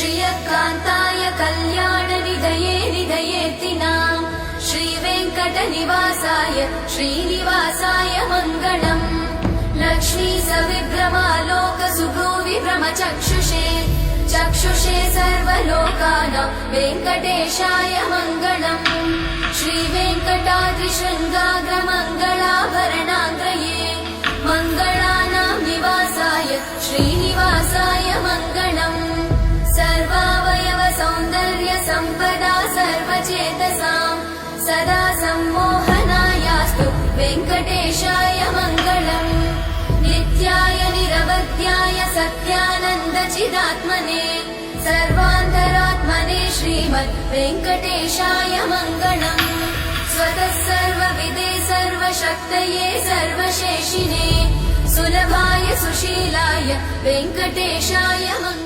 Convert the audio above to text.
श्रियकान्ताय कल्याणनिधये निधयेऽर्तिनाम् श्रीवेङ्कटनिवासाय श्रीनिवासाय मङ्गलम् लक्ष्मी सविभ्रमालोक सुभ्रूविभ्रमचक्षुषे चक्षुषे सर्वलोकानां वेङ्कटेशाय मङ्गलम् श्रीवेङ्कटाद्रिशृङ्गाग्रमङ्गलाभरणाङ्गये मङ्गलानां निवासाय श्रीनिवासाय मङ्गलम् सर्वावयव सौन्दर्य सम्पदा सर्वचेतसां सदा सम्मोहनायास्तु वेङ्कटेशाय मङ्गलम् नित्याय निरवध्याय सत्यानन्दचिदात्मने सर्वान्तरात्मने श्रीमद् वेङ्कटेशाय मङ्गलम् स्वतः सर्वविदे सर्वशक्तये सर्वशेषिने सुलभाय सुशीलाय वेङ्कटेशाय मङ्गलम्।